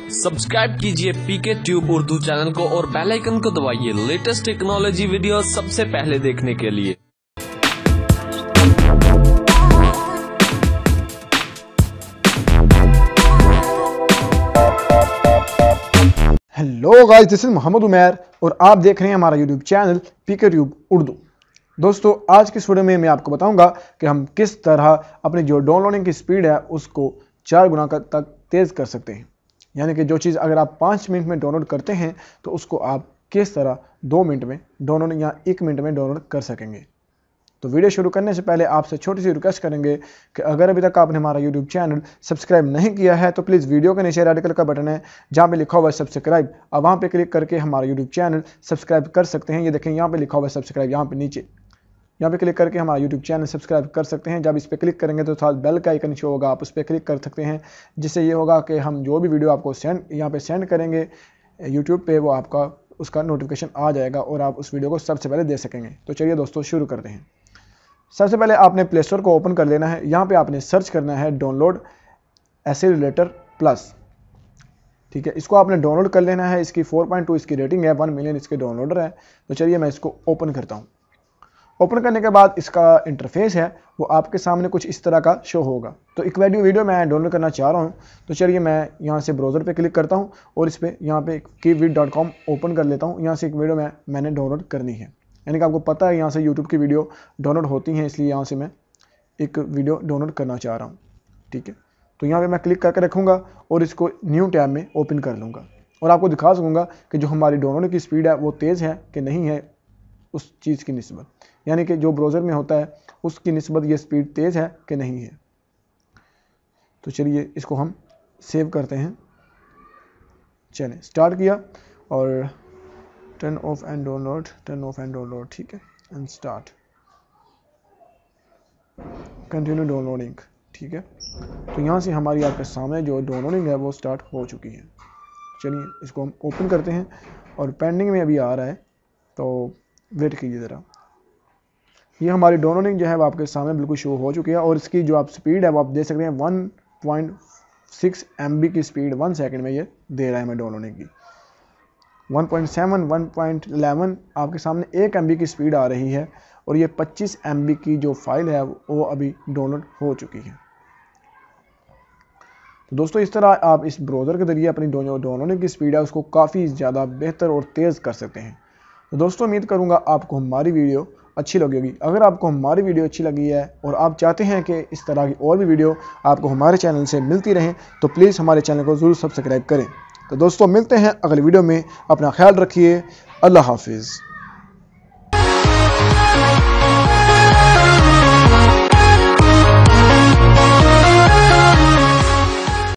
Subscribe कीजिए पीके Tube Urdu channel को और बेल आइकन को दबाइए लेटेस्ट टेक्नोलॉजी वीडियो सबसे पहले देखने के लिए। Hello guys, this is Mohammad Umair और आप देख रहे हैं हमारा YouTube channel PK Tube Urdu. दोस्तों, आज की इस वीडियो में मैं आपको बताऊंगा कि हम किस तरह अपनी जो डाउनलोडिंग की स्पीड है उसको 4 गुना तक तेज़ कर सकते हैं। यानी कि जो चीज़ अगर आप 5 मिनट में डाउनलोड करते हैं तो उसको आप किस तरह 2 मिनट में डाउनलोड या 1 मिनट में डाउनलोड कर सकेंगे। तो वीडियो शुरू करने से पहले आपसे छोटी सी रिक्वेस्ट करेंगे कि अगर अभी तक आपने हमारा यूट्यूब चैनल सब्सक्राइब नहीं किया है तो प्लीज़ वीडियो के नीचे रेड कलर का बटन है जहाँ पे लिखा हुआ है सब्सक्राइब, अब वहाँ पे क्लिक करके हमारा यूट्यूब चैनल सब्सक्राइब कर सकते हैं। ये देखें यहाँ पे लिखा हुआ है सब्सक्राइब, यहाँ पे नीचे यहाँ पे क्लिक करके हमारा यूट्यूब चैनल सब्सक्राइब कर सकते हैं। जब इस पर क्लिक करेंगे तो साथ बेल का आइकन शो होगा, आप उस पर क्लिक कर सकते हैं, जिससे ये होगा कि हम जो भी वीडियो आपको यहाँ पे सेंड करेंगे यूट्यूब पे वो आपका उसका नोटिफिकेशन आ जाएगा और आप उस वीडियो को सबसे पहले दे सकेंगे। तो चलिए दोस्तों शुरू करते हैं। सबसे पहले आपने प्ले स्टोर को ओपन कर लेना है। यहाँ पे आपने सर्च करना है डाउनलोड एसिलेटर प्लस, ठीक है। इसको आपने डाउनलोड कर लेना है। इसकी 4.2 इसकी रेटिंग है, 1 मिलियन इसके डाउनलोडर है। तो चलिए मैं इसको ओपन करता हूँ। ओपन करने के बाद इसका इंटरफेस है वो आपके सामने कुछ इस तरह का शो होगा। तो एक वीडियो मैं डाउनलोड करना चाह रहा हूँ। तो चलिए मैं यहाँ से ब्राउज़र पे क्लिक करता हूँ और इस पर यहाँ पे keevid.com ओपन कर लेता हूँ। यहाँ से एक वीडियो मैंने डाउनलोड करनी है। यानी कि आपको पता है यहाँ से यूट्यूब की वीडियो डाउनलोड होती हैं, इसलिए यहाँ से मैं एक वीडियो डाउनलोड करना चाह रहा हूँ, ठीक है। तो यहाँ पे मैं क्लिक करके रखूँगा और इसको न्यू टैब में ओपन कर लूँगा और आपको दिखा सकूँगा कि जो हमारी डाउनलोड की स्पीड है वो तेज़ है कि नहीं है उस चीज़ की निस्बत, यानी कि जो ब्राउज़र में होता है उसकी निस्बत ये स्पीड तेज़ है कि नहीं है। तो चलिए इसको हम सेव करते हैं। चलें, स्टार्ट किया और टर्न ऑफ एंड डाउनलोड, ठीक है, एंड स्टार्ट कंटिन्यू डाउनलोडिंग, ठीक है। तो यहाँ से हमारी आपके सामने जो डाउनलोडिंग है वो स्टार्ट हो चुकी है। चलिए इसको हम ओपन करते हैं और पेंडिंग में अभी आ रहा है, तो वेट कीजिए ज़रा। ये हमारी डाउनलोडिंग जो है वो आपके सामने बिल्कुल शो हो चुकी है और इसकी जो आप स्पीड है वो आप देख सकते हैं 1.6 MB की स्पीड 1 सेकंड में ये दे रहा है हमें डाउनलोडिंग की। 1.7 1.11 आपके सामने 1 MB की स्पीड आ रही है और ये 25 MB की जो फाइल है वो अभी डाउनलोड हो चुकी है। तो दोस्तों, इस तरह आप इस ब्राउज़र के ज़रिए अपनी डाउनलोडिंग की स्पीड है उसको काफ़ी ज़्यादा बेहतर और तेज़ कर सकते हैं। तो दोस्तों, उम्मीद करूँगा आपको हमारी वीडियो अच्छी लगी होगी। अगर आपको हमारी वीडियो अच्छी लगी है और आप चाहते हैं कि इस तरह की और भी वीडियो आपको हमारे चैनल से मिलती रहें तो प्लीज़ हमारे चैनल को ज़रूर सब्सक्राइब करें। तो दोस्तों, मिलते हैं अगली वीडियो में। अपना ख्याल रखिए। अल्लाह हाफिज़।